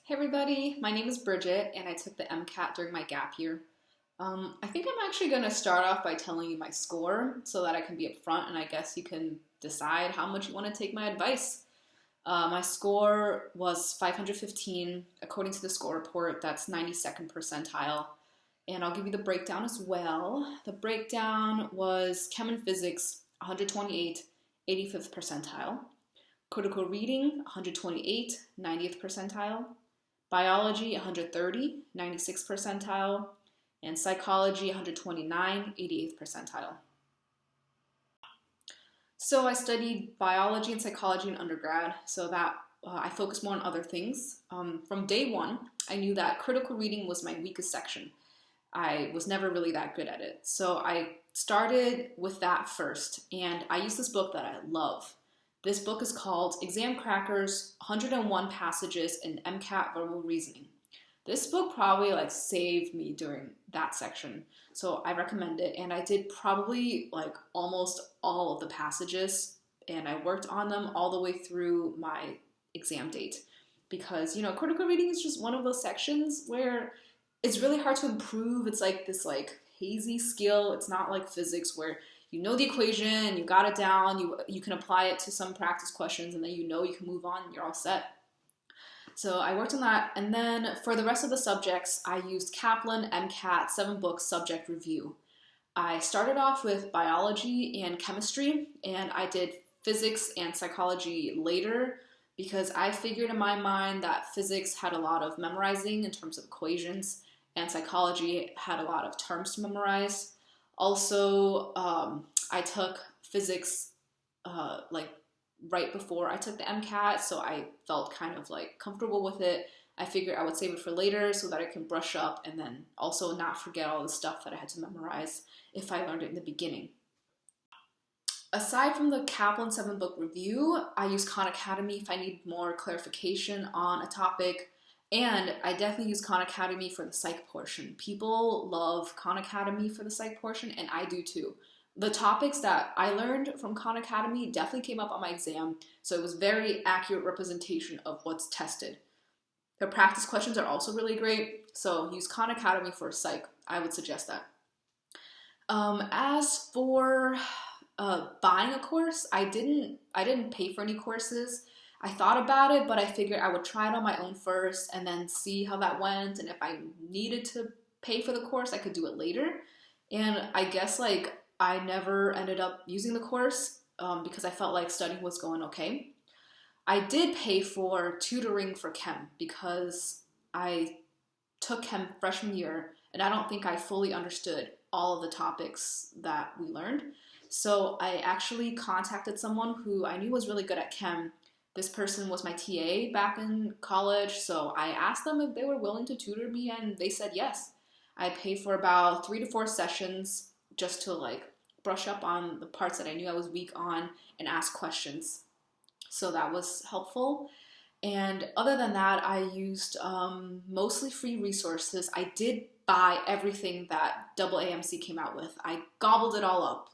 Hey everybody, my name is Bridget and I took the MCAT during my gap year. I think I'm actually going to start off by telling you my score so that I can be upfront and I guess you can decide how much you want to take my advice. My score was 515 according to the score report. That's 92nd percentile. And I'll give you the breakdown as well. The breakdown was Chem and Physics 128, 85th percentile. Critical Reading 128, 90th percentile. Biology 130, 96th percentile, and Psychology 129, 88th percentile. So I studied biology and psychology in undergrad, so that I focused more on other things. From day one, I knew that critical reading was my weakest section. I was never really that good at it. So I started with that first, and I used this book that I love. This book is called Exam Crackers, 101 Passages in MCAT Verbal Reasoning. This book probably saved me during that section, so I recommend it. And I did probably almost all of the passages, and I worked on them all the way through my exam date. Because, critical reading is just one of those sections where it's really hard to improve. It's like this hazy skill. It's not like physics where you know the equation, you got it down, you can apply it to some practice questions, and then you can move on and you're all set. So I worked on that, and then for the rest of the subjects, I used Kaplan MCAT 7-book subject review. I started off with biology and chemistry, and I did physics and psychology later because I figured in my mind that physics had a lot of memorizing in terms of equations, and psychology had a lot of terms to memorize. Also, I took physics right before I took the MCAT, so I felt kind of comfortable with it. I figured I would save it for later so that I can brush up and then also not forget all the stuff that I had to memorize if I learned it in the beginning. Aside from the Kaplan 7-book review, I use Khan Academy if I need more clarification on a topic. And I definitely use Khan Academy for the psych portion. People love Khan Academy for the psych portion, and I do too. The topics that I learned from Khan Academy definitely came up on my exam, so it was very accurate representation of what's tested. The practice questions are also really great, so use Khan Academy for psych. I would suggest that. As for buying a course, I didn't pay for any courses. I thought about it, but I figured I would try it on my own first and then see how that went. And if I needed to pay for the course, I could do it later. And I guess I never ended up using the course because I felt like studying was going okay. I did pay for tutoring for chem because I took chem freshman year and I don't think I fully understood all of the topics that we learned. So I actually contacted someone who I knew was really good at chem. This person was my TA back in college, so I asked them if they were willing to tutor me, and they said yes. I paid for about 3 to 4 sessions just to brush up on the parts that I knew I was weak on and ask questions. So that was helpful. And other than that, I used mostly free resources. I did buy everything that AAMC came out with. I gobbled it all up,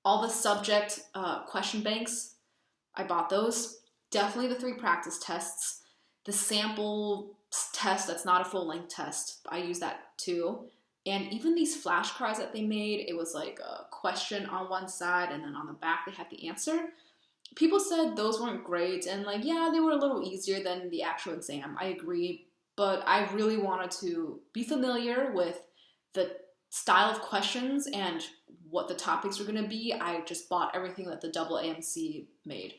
all the subject question banks. I bought those. Definitely the 3 practice tests. The sample test that's not a full-length test, I use that too. And even these flashcards that they made, it was a question on one side and then on the back they had the answer. People said those weren't great and yeah, they were a little easier than the actual exam. I agree, but I really wanted to be familiar with the style of questions and what the topics were going to be. I just bought everything that the AAMC made.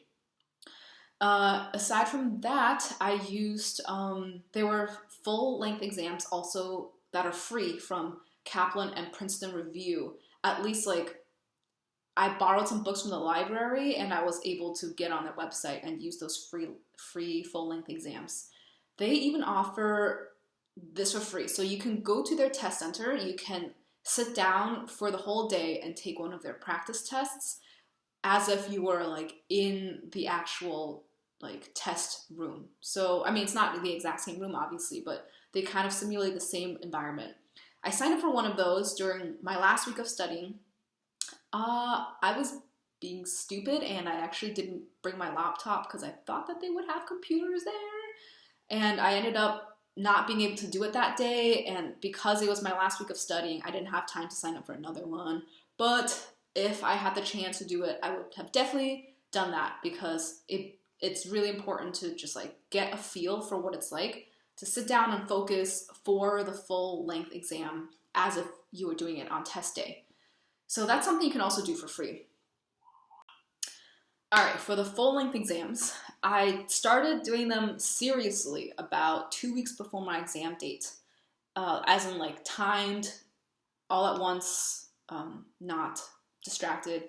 Aside from that, I used, there were full-length exams also that are free from Kaplan and Princeton Review. At least, I borrowed some books from the library, and I was able to get on their website and use those free full-length exams. They even offer this for free. So you can go to their test center, you can sit down for the whole day and take one of their practice tests as if you were in the actual test room. So, I mean, it's not the exact same room, obviously, but they kind of simulate the same environment. I signed up for one of those during my last week of studying. I was being stupid and I actually didn't bring my laptop because I thought that they would have computers there. And I ended up not being able to do it that day, and because it was my last week of studying, I didn't have time to sign up for another one. But if I had the chance to do it, I would have definitely done that, because it's really important to just like get a feel for what it's like to sit down and focus for the full length exam as if you were doing it on test day. So that's something you can also do for free. All right, for the full-length exams, I started doing them seriously about 2 weeks before my exam date, as in like timed, all at once, not distracted.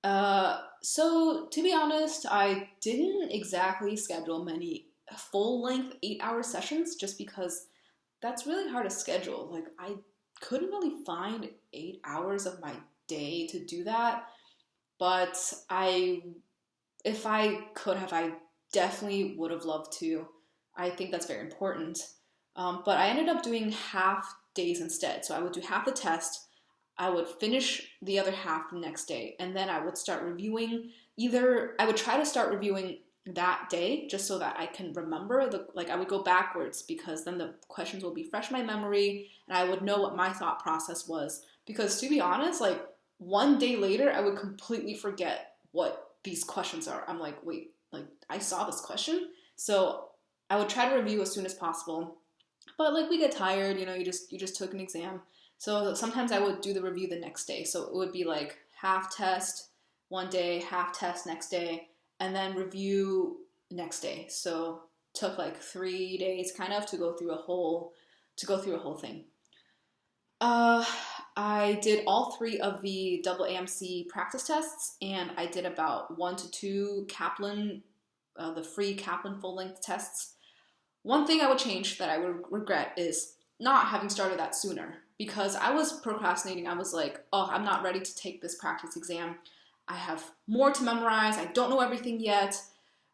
So to be honest, I didn't exactly schedule many full-length 8-hour sessions, just because that's really hard to schedule. Like, I couldn't really find 8 hours of my day to do that. But if I could have, I definitely would have loved to. I think that's very important. But I ended up doing half days instead. So I would do half the test, I would finish the other half the next day, and then I would start reviewing. I would try to start reviewing that day just so that I can remember I would go backwards, because then the questions will be fresh in my memory and I would know what my thought process was. Because to be honest, like, one day later, I would completely forget what these questions are. I'm like, wait, like, I saw this question? So I would try to review as soon as possible. But like, we get tired, you just took an exam. So sometimes I would do the review the next day. So it would be like half test one day, half test next day, and then review next day. So took like 3 days kind of to go through a whole thing. I did all 3 of the double AMC practice tests, and I did about 1 to 2 Kaplan, the free Kaplan full-length tests. One thing I would change that I would regret is not having started that sooner, because I was procrastinating. I was like, oh, I'm not ready to take this practice exam. I have more to memorize. I don't know everything yet.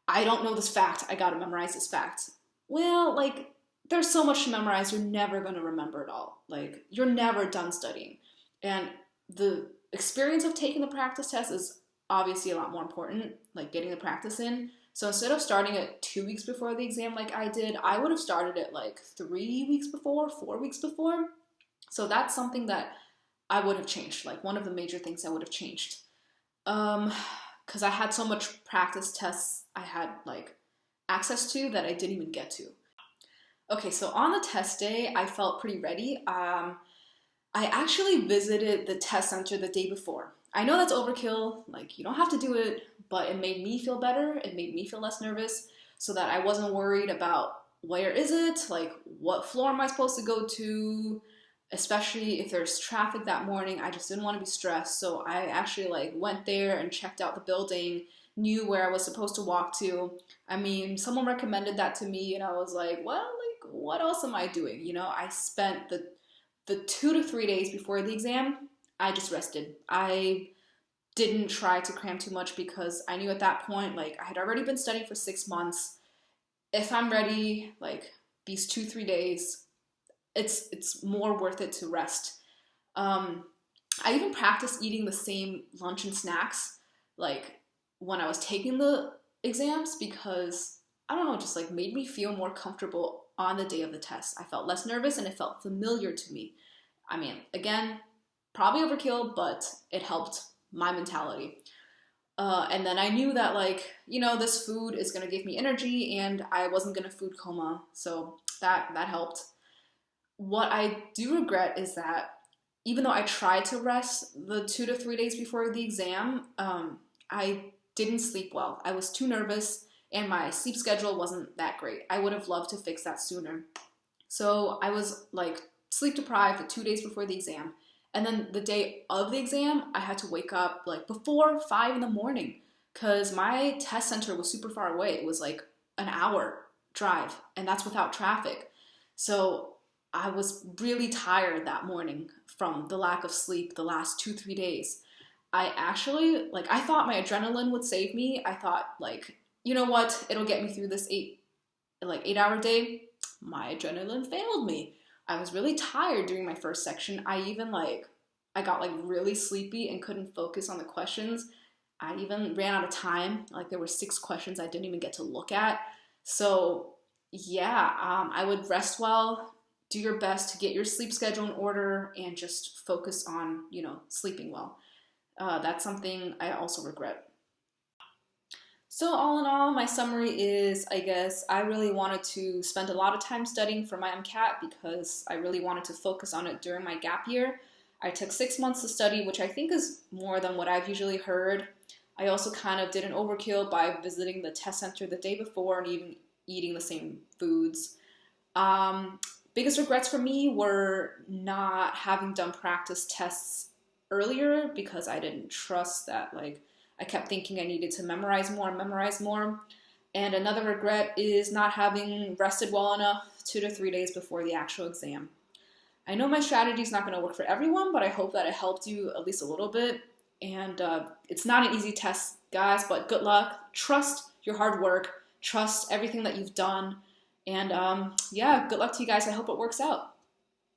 I don't know this fact. I gotta memorize this fact. Well, like, there's so much to memorize, you're never going to remember it all. Like, you're never done studying. And the experience of taking the practice test is obviously a lot more important, like getting the practice in. So instead of starting it 2 weeks before the exam like I did, I would have started it like 3 weeks before, 4 weeks before. So that's something that I would have changed, like one of the major things I would have changed. Because I had so much practice tests I had like access to that I didn't even get to. Okay, so on the test day, I felt pretty ready. I actually visited the test center the day before. I know that's overkill, like, you don't have to do it, but it made me feel better. It made me feel less nervous, so that I wasn't worried about where is it, like, what floor am I supposed to go to, especially if there's traffic that morning. I just didn't want to be stressed, so I actually like went there and checked out the building, knew where I was supposed to walk to. I mean, someone recommended that to me, and I was like, well, like, what else am I doing? I spent the 2 to 3 days before the exam, I just rested. I didn't try to cram too much, because I knew at that point, like, I had already been studying for 6 months. If I'm ready, like, these 2-3 days, it's more worth it to rest. I even practiced eating the same lunch and snacks, like, when I was taking the exams, because, I don't know, just like made me feel more comfortable on the day of the test. I felt less nervous and it felt familiar to me. I mean, again, probably overkill, but it helped my mentality. And then I knew that, like, this food is going to give me energy, and I wasn't going to food coma, so that helped. What I do regret is that even though I tried to rest the 2 to 3 days before the exam, I didn't sleep well. I was too nervous, and my sleep schedule wasn't that great. I would have loved to fix that sooner. So I was like sleep deprived the 2 days before the exam. And then the day of the exam, I had to wake up like before 5 in the morning, because my test center was super far away. It was like an hour drive, and that's without traffic. So I was really tired that morning from the lack of sleep the last 2-3 days. I actually, like, I thought my adrenaline would save me. I thought, like, you know what, it'll get me through this 8-hour day. My adrenaline failed me. I was really tired during my first section. I got like really sleepy and couldn't focus on the questions. I even ran out of time. Like, there were 6 questions I didn't even get to look at. So Yeah, I would rest well, do your best to get your sleep schedule in order, and just focus on, sleeping well. That's something I also regret. So, all in all, my summary is I guess I really wanted to spend a lot of time studying for my MCAT because I really wanted to focus on it during my gap year. I took 6 months to study, which I think is more than what I've usually heard. I also kind of did an overkill by visiting the test center the day before and even eating the same foods. Um, Biggest regrets for me were not having done practice tests earlier because I didn't trust that. Like, I kept thinking I needed to memorize more and memorize more. And another regret is not having rested well enough 2 to 3 days before the actual exam. I know my strategy is not going to work for everyone, but I hope that it helped you at least a little bit. And it's not an easy test, guys, but good luck. Trust your hard work. Trust everything that you've done. And yeah, good luck to you guys. I hope it works out.